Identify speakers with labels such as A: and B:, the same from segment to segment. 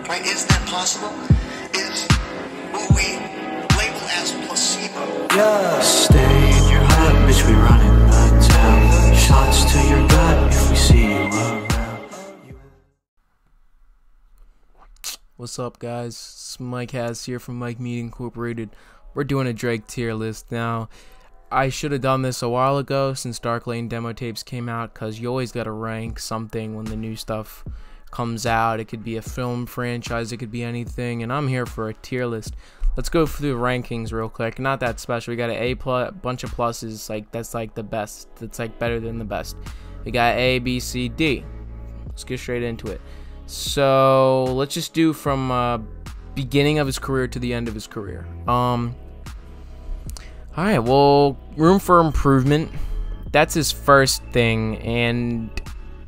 A: right? Is that possible? Is what we label as placebo.
B: Yeah. Stay in your hut, bitch, we running the town. Shots to your gut if we see you around.
C: What's up, guys? It's Mike Hass here from Mike Media Incorporated. We're doing a Drake tier list now. I should have done this a while ago since Dark Lane demo tapes came out, because you always gotta rank something when the new stuff comes out. It could be a film franchise, it could be anything, and I'm here for a tier list. Let's go through the rankings real quick. Not that special. We got an A plus, bunch of pluses, like that's like the best. That's like better than the best. We got A, B, C, D. Let's get straight into it. So let's just do from beginning of his career to the end of his career. Alright, well, Room for Improvement, that's his first thing, and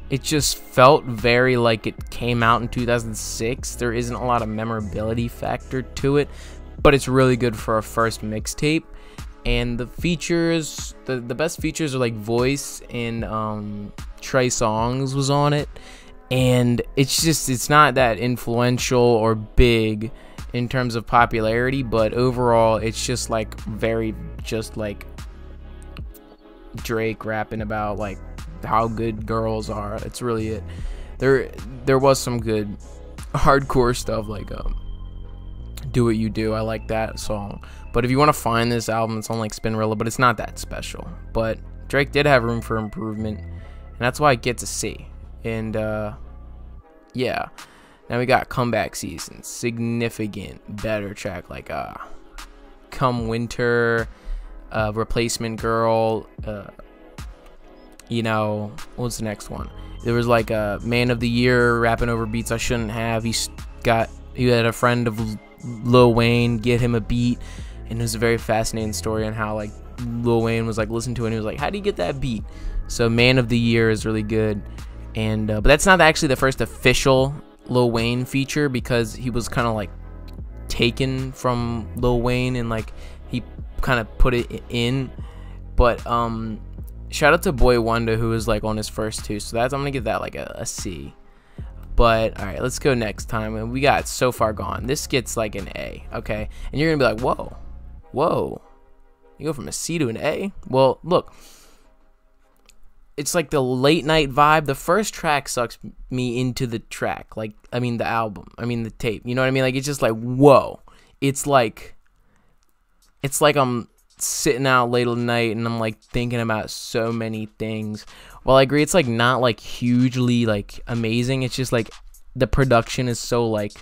C: it just felt very like it came out in 2006. There isn't a lot of memorability factor to it, but it's really good for a first mixtape. And the features, the best features are like voice, and Trey Songz was on it. And it's not that influential or big in terms of popularity, but overall it's just like just like Drake rapping about like how good girls are. It's really it. There was some good hardcore stuff like Do What You Do. I like that song. But if you want to find this album, it's on like Spinrilla, but it's not that special. But Drake did have Room for Improvement, and that's why it gets a C. And yeah, now we got Comeback Season, significant better track, like Come Winter, Replacement Girl, you know, what's the next one? There was like a Man of the Year, rapping over beats I shouldn't have. He had a friend of Lil Wayne get him a beat, and it was a very fascinating story on how like Lil Wayne was like listening to it and he was like, how do you get that beat? So Man of the Year is really good. And but that's not actually the first official Lil Wayne feature, because he was kind of like taken from Lil Wayne and like he kind of put it in. But shout out to Boy Wonder, who was like on his first two, so that's, I'm gonna give that like a C. But all right, let's go next time. And we got So Far Gone. This gets like an A, okay? And you're gonna be like, whoa, you go from a C to an A? Well, look, it's like the late night vibe. The first track sucks me into the track, like, I mean the album, I mean the tape, you know what I mean? Like, it's just like, whoa. It's like I'm sitting out late at night and I'm like thinking about so many things. Well, I agree, it's like not like hugely like amazing. It's just like the production is so like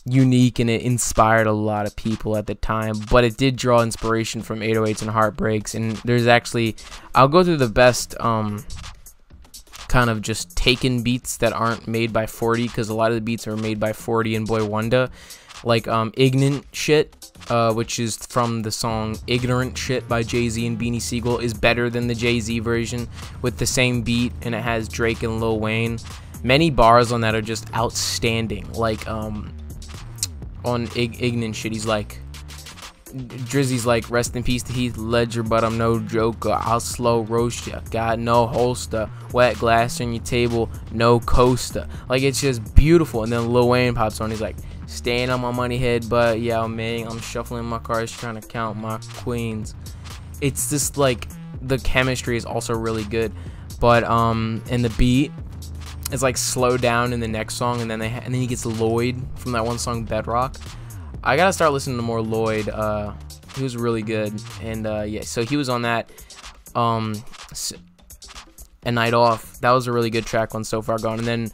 C: unique, and it inspired a lot of people at the time, but it did draw inspiration from 808s and Heartbreaks. And there's actually, I'll go through the best kind of just taken beats that aren't made by 40, because a lot of the beats are made by 40 and Boy Wonder, like Ignorant Shit, which is from the song Ignorant Shit by Jay-Z and Beanie Siegel, is better than the Jay-Z version with the same beat, and it has Drake and Lil Wayne. Many bars on that are just outstanding, like on Ignorant Shit, he's like, Drizzy's like, rest in peace to Heath Ledger, but I'm no joker, I'll slow roast ya, got no holster, wet glass on your table, no coaster. Like, it's just beautiful. And then Lil Wayne pops on, he's like, staying on my money head, but yeah, man, I'm shuffling my cards trying to count my queens. It's just like, the chemistry is also really good, but and the beat is like slowed down in the next song, and then he gets Lloyd from that one song Bedrock. I gotta start listening to more Lloyd. He was really good. And yeah, so he was on that. A Night Off, that was a really good track on So Far Gone. And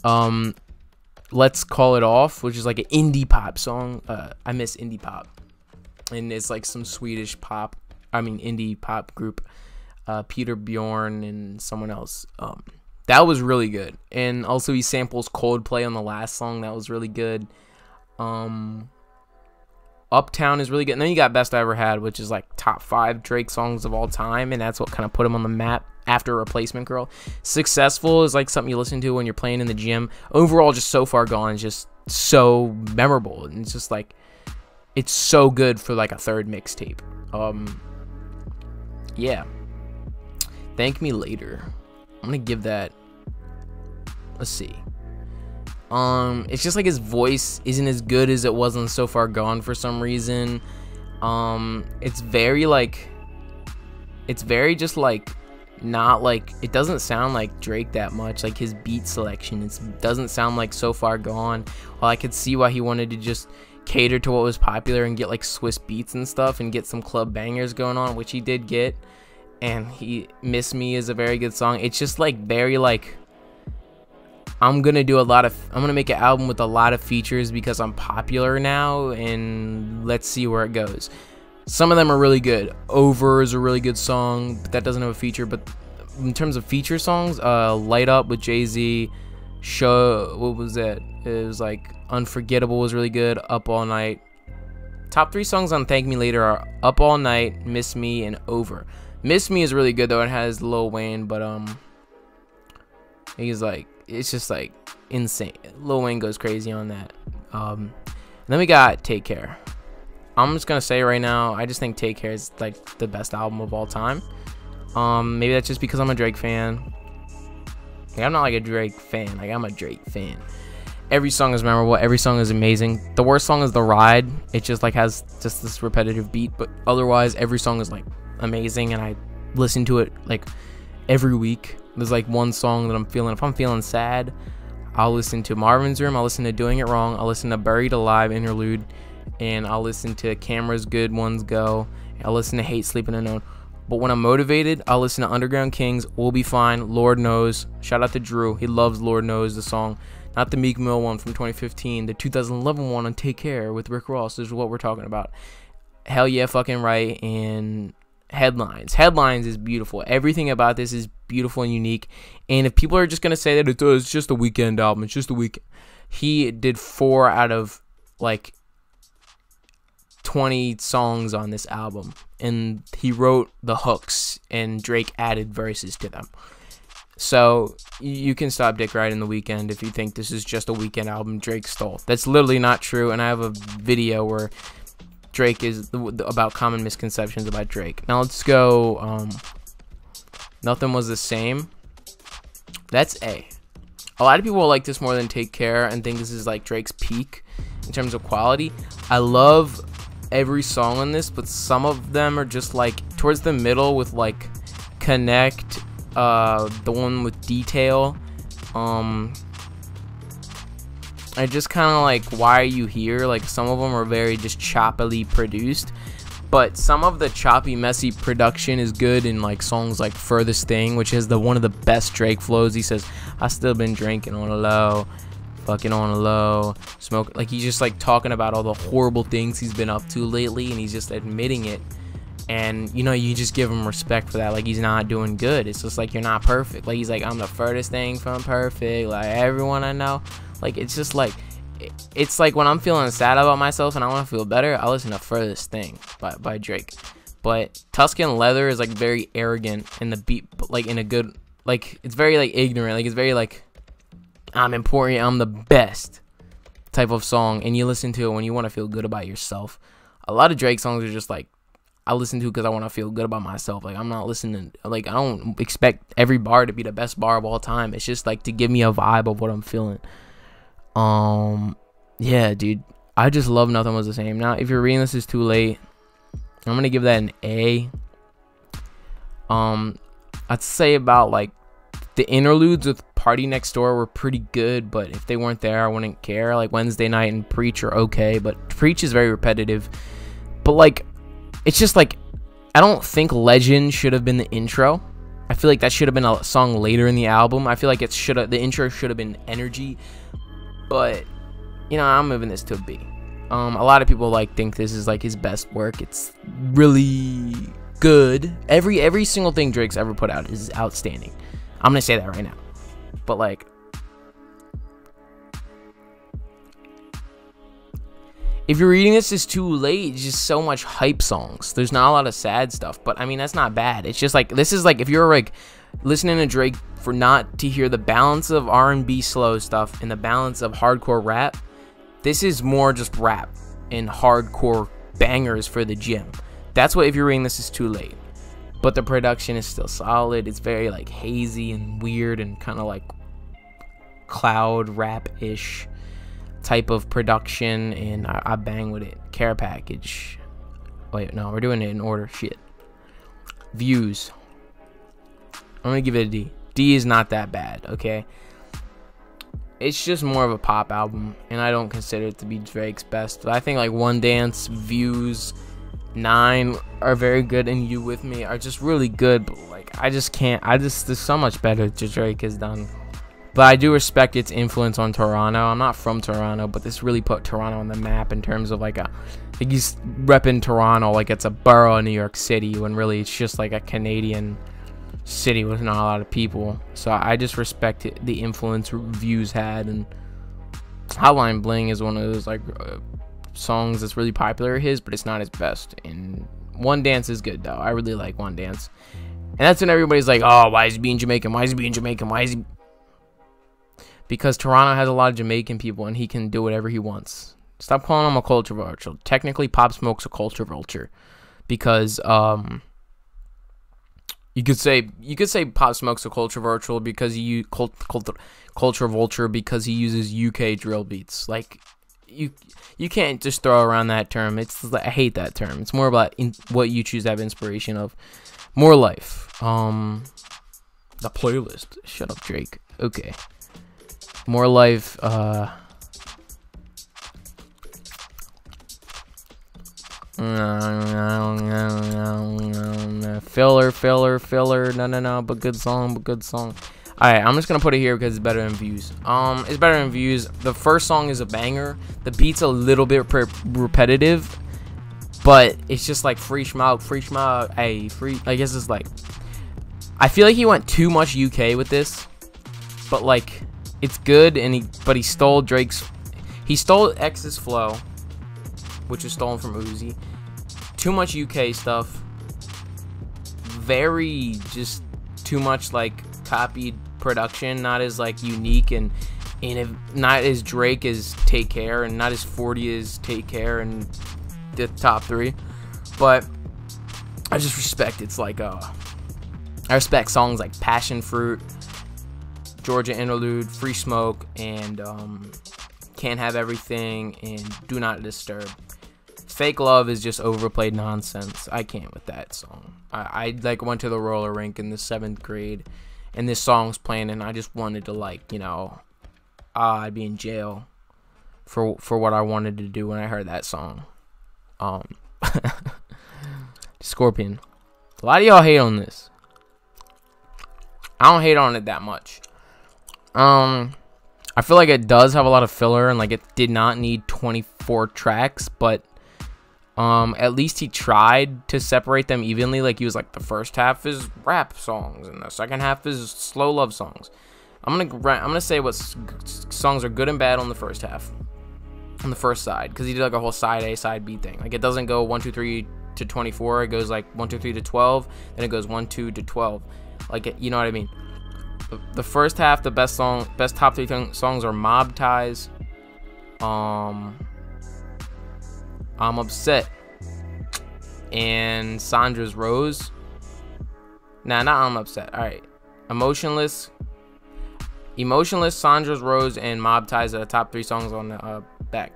C: then Let's Call It Off, which is like an indie pop song. I miss indie pop, and it's like some Swedish pop, indie pop group, Peter Bjorn and someone else. That was really good. And also he samples Coldplay on the last song. That was really good. Uptown is really good. And then you got Best I Ever Had, which is like top 5 Drake songs of all time, and that's what kind of put him on the map after Replacement Girl. Successful is like something you listen to when you're playing in the gym. Overall, just So Far Gone is just so memorable, and it's just like, it's so good for like a third mixtape. Yeah. Thank Me Later, I'm gonna give that a C. It's just like his voice isn't as good as it was on So Far Gone for some reason. It's very just like not like, it doesn't sound like Drake that much. Like his beat selection, it doesn't sound like So Far Gone. Well, I could see why he wanted to just cater to what was popular and get like Swiss beats and stuff and get some club bangers going on, which he did get. And Miss Me is a very good song. It's just like very like, I'm gonna make an album with a lot of features because I'm popular now, and let's see where it goes. Some of them are really good. Over is a really good song, but that doesn't have a feature. But in terms of feature songs, Light Up with Jay-Z, what was it? It was like Unforgettable was really good. Up All Night. Top 3 songs on Thank Me Later are Up All Night, Miss Me, and Over. Miss Me is really good though. It has Lil Wayne, but he's like, it's just like insane. Lil Wayne goes crazy on that. Then we got Take Care. I'm just gonna say right now, I just think Take Care is like the best album of all time. Maybe that's just because I'm a Drake fan. Like, I'm not like a Drake fan, like I'm a Drake fan. Every song is memorable, every song is amazing. The worst song is The Ride. It just like has just this repetitive beat, but otherwise every song is like amazing, and I listen to it like every week. There's like one song that if I'm feeling sad, I'll listen to Marvin's Room, I'll listen to Doing It Wrong, I'll listen to Buried Alive interlude, and I'll listen to Cameras Good Ones Go, I'll listen to Hate Sleeping Unknown. But when I'm motivated, I'll listen to Underground Kings, We'll Be Fine, Lord Knows. Shout out to Drew, he loves Lord Knows, the song. Not the Meek Mill one from 2015, the 2011 one on Take Care with Rick Ross is what we're talking about. Hell Yeah, Fucking Right, and Headlines. Headlines is beautiful. Everything about this is beautiful and unique. And if people are just going to say that it's just a weekend album, it's just a weekend. He did 4 out of like 20 songs on this album. And he wrote the hooks and Drake added verses to them. So you can stop dick riding The Weeknd if you think this is just a weekend album Drake stole. That's literally not true. And I have a video where Drake is about common misconceptions about Drake. Now let's go. Nothing Was the Same. That's A. A lot of people will like this more than Take Care and think this is like Drake's peak in terms of quality. I love every song on this, but some of them are just like towards the middle with like Connect, the one with Detail. I just kind of like, Why Are You Here? Like some of them are very just choppily produced, but some of the choppy, messy production is good in like songs like Furthest Thing, which is one of the best Drake flows. He says, I still been drinking on a low, fucking on a low, smoke. Like he's just like talking about all the horrible things he's been up to lately, and he's just admitting it. And you know, you just give him respect for that. Like he's not doing good. It's just like, you're not perfect. Like he's like, I'm the furthest thing from perfect. Like everyone I know. Like it's just like, it's like when I'm feeling sad about myself and I want to feel better, I listen to Furthest Thing by Drake. But Tuscan Leather is like very arrogant in the beat, but like in a good, like it's very like ignorant. Like it's very like, I'm important, I'm the best type of song. And you listen to it when you want to feel good about yourself. A lot of Drake songs are just like, I listen to because I want to feel good about myself. Like I'm not listening, like I don't expect every bar to be the best bar of all time. It's just like to give me a vibe of what I'm feeling. Yeah, dude, I just love Nothing Was the Same. Now, if you're reading this is too late, I'm gonna give that an A. I'd say about like the interludes with Party Next Door were pretty good, but if they weren't there, I wouldn't care. Like Wednesday Night and Preach are okay, but Preach is very repetitive. But like, it's just like, I don't think Legend should have been the intro. I feel like that should have been a song later in the album. I feel like the intro should have been Energy. But you know, I'm moving this to a B. A lot of people like think this is like his best work. It's really good. Every single thing Drake's ever put out is outstanding. I'm gonna say that right now. But like, if you're reading this is too late, it's just so much hype songs. There's not a lot of sad stuff, but I mean that's not bad. It's just like, this is like, if you're like listening to Drake for not to hear the balance of R&B slow stuff and the balance of hardcore rap, this is more just rap and hardcore bangers for the gym. That's what, if you're reading this is too late. But the production is still solid. It's very like hazy and weird and kind of cloud rap-ish type of production, and I bang with it. Care package. Wait, no, we're doing it in order. Shit. Views. I'm gonna give it a D. D is not that bad, okay? It's just more of a pop album, and I don't consider it to be Drake's best. But I think like One Dance, Views, 9 are very good, and You With Me are just really good. But like, I just can't. There's so much better that Drake has done. But I do respect its influence on Toronto. I'm not from Toronto, but this really put Toronto on the map in terms of like he's repping Toronto like it's a borough of New York City, when really it's just like a Canadian city with not a lot of people. So I just respect the influence Views had. And Hotline Bling is one of those like songs that's really popular of his, but it's not his best. And One Dance is good though. I really like One Dance. And that's when everybody's like, oh, why is he being Jamaican? Why is he being Jamaican? Why is he? Because Toronto has a lot of Jamaican people, and he can do whatever he wants. Stop calling him a culture vulture. Technically, Pop Smoke's a culture vulture, because you could say Pop Smoke's a culture vulture because culture vulture because he uses UK drill beats. Like you can't just throw around that term. I hate that term. It's more about what you choose to have inspiration of. More Life. The playlist. Shut up, Drake. Okay. More Life, filler, no, but good song. Alright, I'm just gonna put it here because it's better than Views. It's better than Views. The first song is a banger. The beat's a little bit repetitive, but it's just like free schmauk, hey, free. I guess it's like, I feel like he went too much UK with this, but like, it's good, but he stole X's flow, which is stolen from Uzi. Too much UK stuff. Very just too much like copied production, not as like unique and if not as Drake as Take Care, and not as 40 as Take Care and the top 3. But I just respect it's like I respect songs like Passion Fruit, Georgia Interlude, Free Smoke, and Can't Have Everything, and Do Not Disturb. Fake Love is just overplayed nonsense. I can't with that song. I like went to the roller rink in the 7th grade, and this song's playing, and I just wanted to like, you know, I'd be in jail for what I wanted to do when I heard that song. Scorpion. A lot of y'all hate on this. I don't hate on it that much. I feel like it does have a lot of filler, and like it did not need 24 tracks, but at least he tried to separate them evenly. Like he was like, the first half is rap songs and the second half is slow love songs. I'm gonna say what songs are good and bad on the first half, on the first side, because he did like a whole side A side B thing. Like it doesn't go 1 2 3 to 24. It goes like 1 2 3 to 12, then it goes 1 2 to 12. Like, you know what I mean? The first half, the best top 3 songs are Mob Ties, I'm Upset, and Sandra's Rose. Nah, not I'm Upset. Alright. Emotionless, Sandra's Rose, and Mob Ties are the top 3 songs on the back.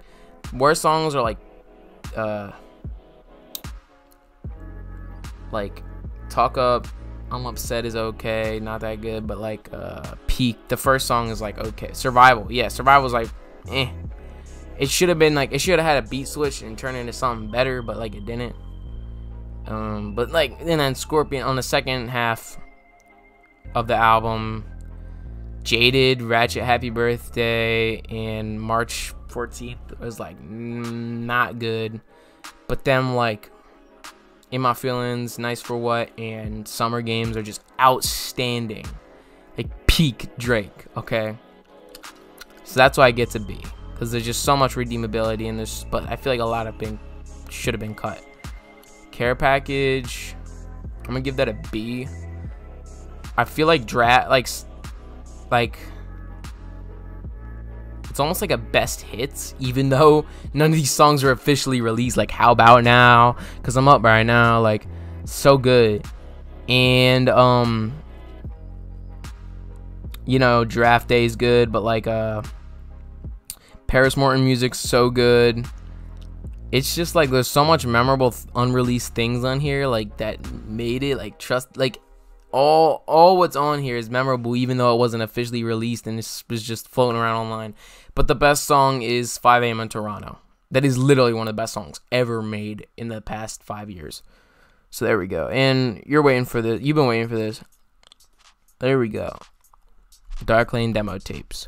C: Worst songs are like Talk Up, I'm Upset is okay, not that good, but like Peak, the first song is like okay. Survival, yeah, Survival's like eh. It should have been like, it should have had a beat switch and turn into something better, but like it didn't. But like, and then Scorpion on the second half of the album, Jaded, Ratchet, Happy Birthday, and March 14th was like not good. But then like In My Feelings, Nice for What, and Summer Games are just outstanding. Like peak Drake, okay? So that's why I get to B, because there's just so much redeemability in this, but I feel like a lot of things should have been cut. Care Package, I'm gonna give that a B. I feel like like it's almost like a best hits, even though none of these songs are officially released. Like How About Now, Cause I'm Up Right Now, like so good. And You know, Draft Day is good, but like Paris Morton music's so good. It's just like there's so much memorable unreleased things on here, like that made it like trust, like all what's on here is memorable, even though it wasn't officially released and it was just floating around online. But the best song is 5 a.m. in Toronto. That is literally one of the best songs ever made in the past 5 years. So there we go. And you're waiting for this. You've been waiting for this. There we go. Dark Lane demo tapes.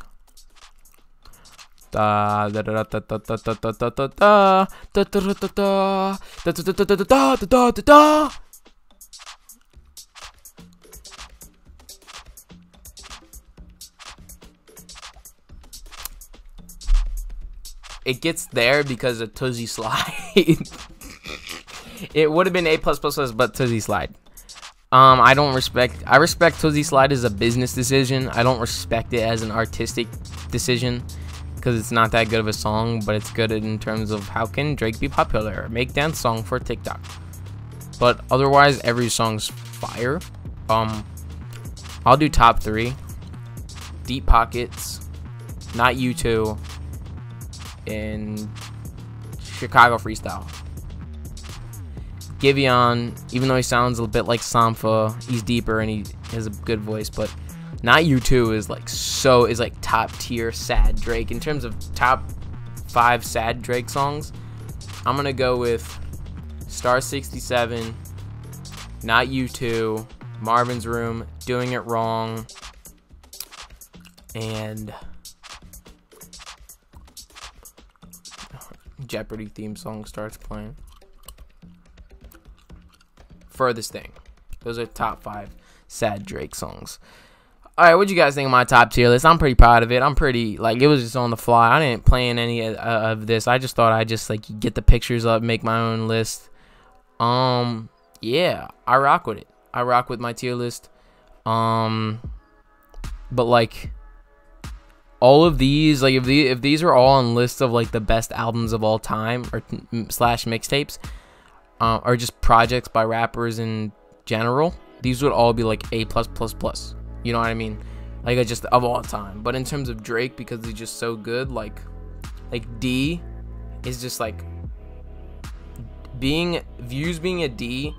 C: Da da da da da da da da da da da da da da da da da da. It gets there because of Tootsie Slide. It would have been A+++, but Tootsie Slide. I respect Tootsie Slide as a business decision. I don't respect it as an artistic decision because it's not that good of a song, but it's good in terms of how can Drake be popular, make dance song for TikTok. But otherwise, every song's fire. I'll do top 3. Deep Pockets, Not You Two, and Chicago Freestyle. Giveon, even though he sounds a bit like Sampha, he's deeper and he has a good voice, but Not You Two is like top tier sad Drake. In terms of top 5 sad Drake songs, I'm gonna go with Star 67, Not You Two, Marvin's Room, Doing It Wrong, and Jeopardy theme song starts playing. Furthest Thing. Those are top 5 sad Drake songs. Alright, what do you guys think of my top tier list? I'm pretty proud of it. I'm pretty, like, it was just on the fly. I didn't plan any of this. I just thought I'd just, like, get the pictures up, make my own list. Yeah, I rock with it. I rock with my tier list. But, like, all of these, like, if these are all on lists of, like, the best albums of all time, or slash mixtapes, or just projects by rappers in general, these would all be like A+++. You know what I mean? Like, just of all time. But in terms of Drake, because he's just so good, like D is just like being a D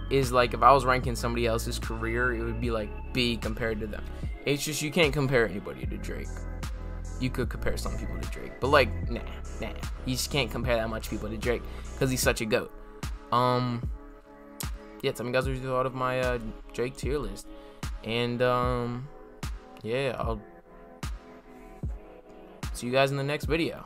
C: is like if I was ranking somebody else's career, it would be like B compared to them. It's just you can't compare anybody to Drake. You could compare some people to Drake, but like nah, you just can't compare that much people to Drake because he's such a GOAT. Yeah, tell me guys what you thought of my Drake tier list, and yeah, I'll see you guys in the next video.